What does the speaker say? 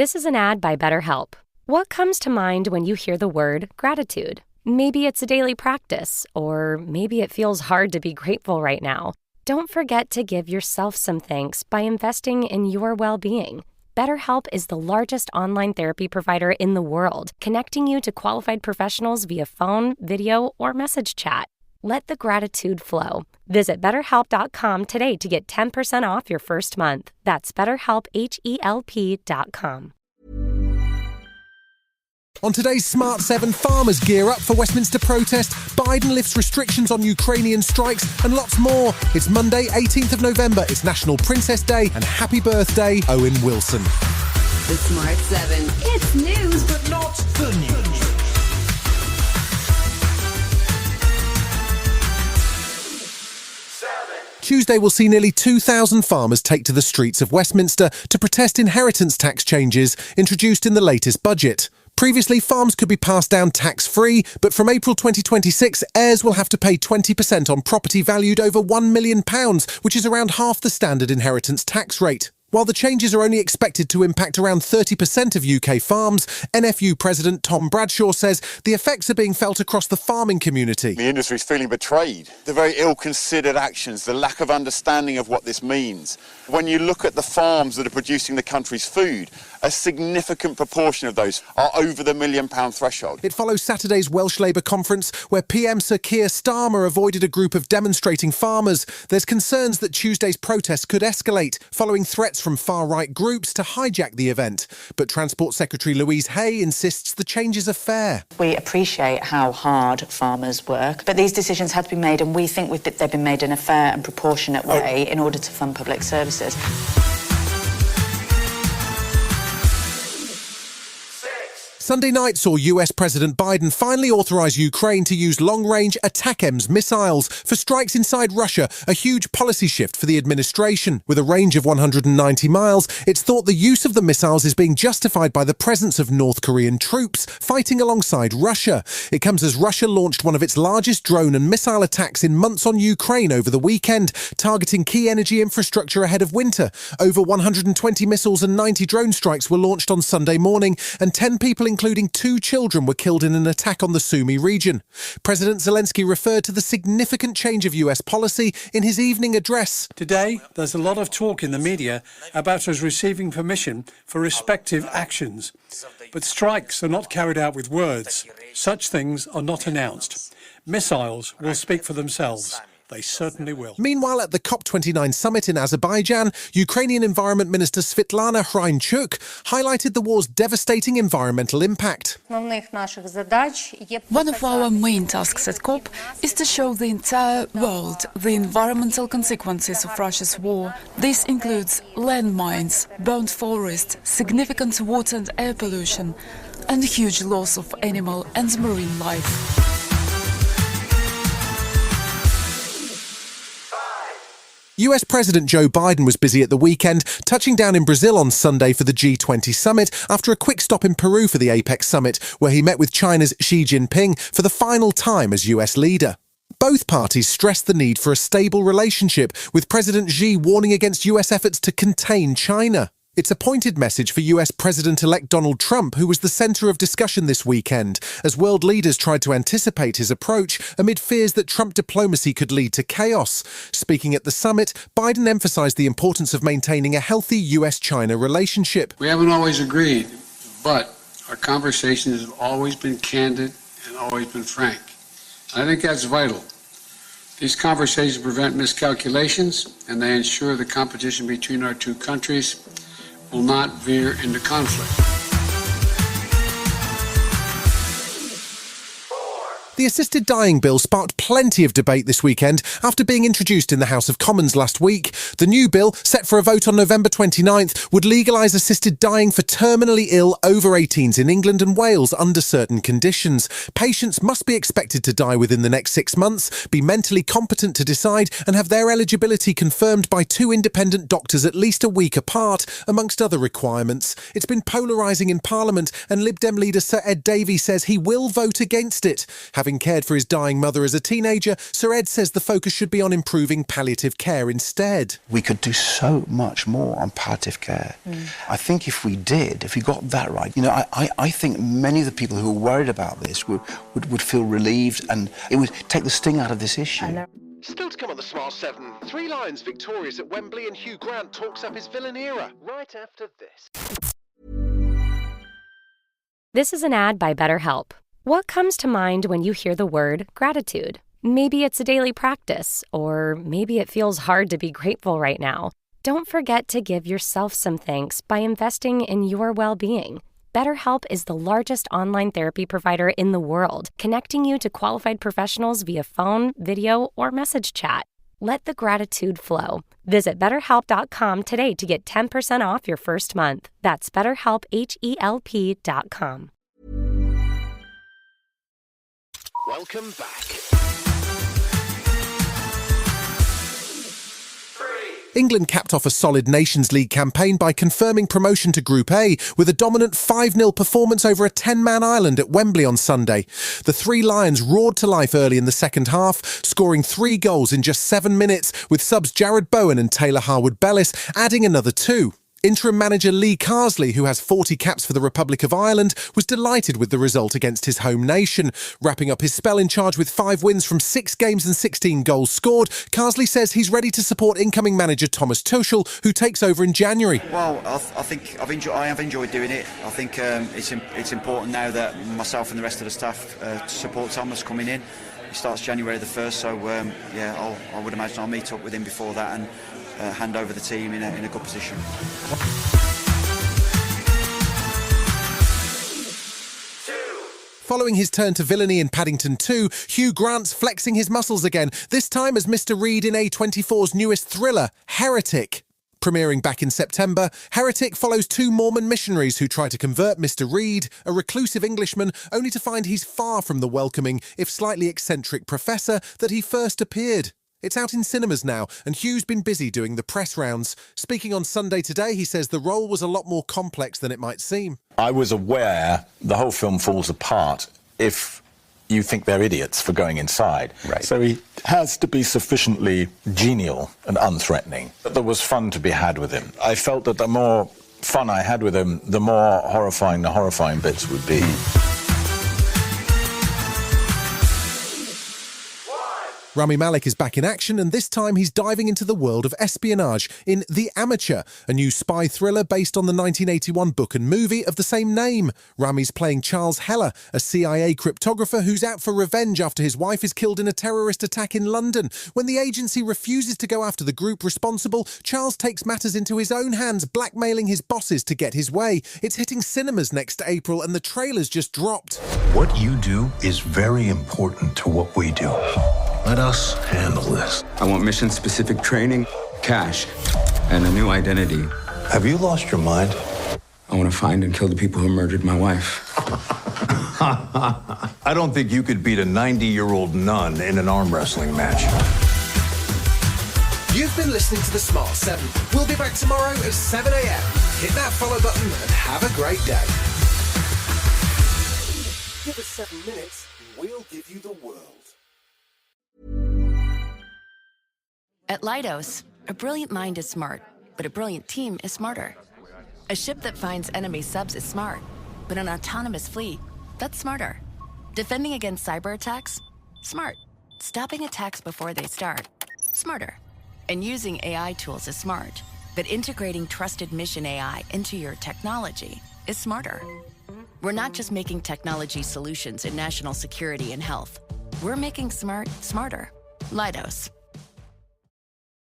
This is an ad by BetterHelp. What comes to mind when you hear the word gratitude? Maybe it's a daily practice, or maybe it feels hard to be grateful right now. Don't forget to give yourself some thanks by investing in your well-being. BetterHelp is the largest online therapy provider in the world, connecting you to qualified professionals via phone, video, or message chat. Let the gratitude flow. Visit BetterHelp.com today to get 10% off your first month. That's BetterHelp, HELP.com. On today's Smart 7, farmers gear up for Westminster protest, Biden lifts restrictions on Ukrainian strikes, and lots more. It's Monday, 18th of November. It's National Princess Day, and happy birthday, Owen Wilson. The Smart 7. It's news, but not the news. Tuesday will see nearly 2,000 farmers take to the streets of Westminster to protest inheritance tax changes introduced in the latest budget. Previously, farms could be passed down tax-free, but from April 2026, heirs will have to pay 20% on property valued over £1 million, which is around half the standard inheritance tax rate. While the changes are only expected to impact around 30% of UK farms, NFU President Tom Bradshaw says the effects are being felt across the farming community. The industry is feeling betrayed. The very ill-considered actions, the lack of understanding of what this means. When you look at the farms that are producing the country's food, a significant proportion of those are over the £1 million threshold. It follows Saturday's Welsh Labour conference, where PM Sir Keir Starmer avoided a group of demonstrating farmers. There's concerns that Tuesday's protests could escalate, following threats from far-right groups to hijack the event. But Transport Secretary Louise Hay insists the changes are fair. We appreciate how hard farmers work, but these decisions had to be made, and we think they've been made in a fair and proportionate way in order to fund public services. Sunday night saw US President Biden finally authorise Ukraine to use long-range ATACMS missiles for strikes inside Russia, a huge policy shift for the administration. With a range of 190 miles, it's thought the use of the missiles is being justified by the presence of North Korean troops fighting alongside Russia. It comes as Russia launched one of its largest drone and missile attacks in months on Ukraine over the weekend, targeting key energy infrastructure ahead of winter. Over 120 missiles and 90 drone strikes were launched on Sunday morning, and 10 people, including 2 children, were killed in an attack on the Sumy region. President Zelensky referred to the significant change of US policy in his evening address. Today, there's a lot of talk in the media about us receiving permission for respective actions. But strikes are not carried out with words. Such things are not announced. Missiles will speak for themselves. They certainly will. Meanwhile, at the COP29 summit in Azerbaijan, Ukrainian Environment Minister Svetlana Hryntchuk highlighted the war's devastating environmental impact. One of our main tasks at COP is to show the entire world the environmental consequences of Russia's war. This includes landmines, burnt forests, significant water and air pollution, and huge loss of animal and marine life. US President Joe Biden was busy at the weekend, touching down in Brazil on Sunday for the G20 summit after a quick stop in Peru for the APEC summit, where he met with China's Xi Jinping for the final time as US leader. Both parties stressed the need for a stable relationship, with President Xi warning against US efforts to contain China. It's a pointed message for US President-elect Donald Trump, who was the centre of discussion this weekend, as world leaders tried to anticipate his approach amid fears that Trump diplomacy could lead to chaos. Speaking at the summit, Biden emphasised the importance of maintaining a healthy US-China relationship. We haven't always agreed, but our conversations have always been candid and always been frank. I think that's vital. These conversations prevent miscalculations, and they ensure the competition between our two countries will not veer into conflict. The assisted dying bill sparked plenty of debate this weekend after being introduced in the House of Commons last week. The new bill, set for a vote on November 29th, would legalise assisted dying for terminally ill over 18s in England and Wales under certain conditions. Patients must be expected to die within the next 6 months, be mentally competent to decide, and have their eligibility confirmed by 2 independent doctors at least a week apart, amongst other requirements. It's been polarising in Parliament, and Lib Dem leader Sir Ed Davey says he will vote against it. Having having cared for his dying mother as a teenager, Sir Ed says the focus should be on improving palliative care instead. We could do so much more on palliative care. I think if we got that right, I think many of the people who are worried about this would feel relieved, and it would take the sting out of this issue. Still to come on the Smart 7, 3 Lions victorious at Wembley and Hugh Grant talks up his villain era. Right after this. This is an ad by BetterHelp. What comes to mind when you hear the word gratitude? Maybe it's a daily practice, or maybe it feels hard to be grateful right now. Don't forget to give yourself some thanks by investing in your well-being. BetterHelp is the largest online therapy provider in the world, connecting you to qualified professionals via phone, video, or message chat. Let the gratitude flow. Visit BetterHelp.com today to get 10% off your first month. That's BetterHelp, HELP.com. Welcome back. England capped off a solid Nations League campaign by confirming promotion to Group A with a dominant 5-0 performance over a 10-man Ireland at Wembley on Sunday. The 3 Lions roared to life early in the second half, scoring 3 goals in just 7 minutes, with subs Jared Bowen and Taylor Harwood-Bellis adding another 2. Interim manager Lee Carsley, who has 40 caps for the Republic of Ireland, was delighted with the result against his home nation. Wrapping up his spell in charge with 5 wins from 6 games and 16 goals scored, Carsley says he's ready to support incoming manager Thomas Tuchel, who takes over in January. Well, I think I have enjoyed doing it. I think it's important now that myself and the rest of the staff support Thomas coming in. He starts January the 1st, so I would imagine I'll meet up with him before that and hand over the team in a good position. Following his turn to villainy in Paddington 2, Hugh Grant's flexing his muscles again, this time as Mr. Reed in A24's newest thriller, Heretic. Premiering back in September, Heretic follows 2 Mormon missionaries who try to convert Mr. Reed, a reclusive Englishman, only to find he's far from the welcoming, if slightly eccentric professor that he first appeared. It's out in cinemas now, and Hugh's been busy doing the press rounds. Speaking on Sunday Today, he says the role was a lot more complex than it might seem. I was aware the whole film falls apart if you think they're idiots for going inside. Right. So he has to be sufficiently genial and unthreatening. But there was fun to be had with him. I felt that the more fun I had with him, the more horrifying the horrifying bits would be. Rami Malek is back in action, and this time he's diving into the world of espionage in The Amateur, a new spy thriller based on the 1981 book and movie of the same name. Rami's playing Charles Heller, a CIA cryptographer who's out for revenge after his wife is killed in a terrorist attack in London. When the agency refuses to go after the group responsible, Charles takes matters into his own hands, blackmailing his bosses to get his way. It's hitting cinemas next April, and the trailer's just dropped. What you do is very important to what we do. Let us handle this. I want mission-specific training, cash, and a new identity. Have you lost your mind? I want to find and kill the people who murdered my wife. I don't think you could beat a 90-year-old nun in an arm wrestling match. You've been listening to The Smart 7. We'll be back tomorrow at 7 a.m. Hit that follow button and have a great day. Give us 7 minutes and we'll give you the world. At Leidos, a brilliant mind is smart, but a brilliant team is smarter. A ship that finds enemy subs is smart, but an autonomous fleet, that's smarter. Defending against cyber attacks? Smart. Stopping attacks before they start? Smarter. And using AI tools is smart, but integrating trusted mission AI into your technology is smarter. We're not just making technology solutions in national security and health. We're making smart smarter. Leidos.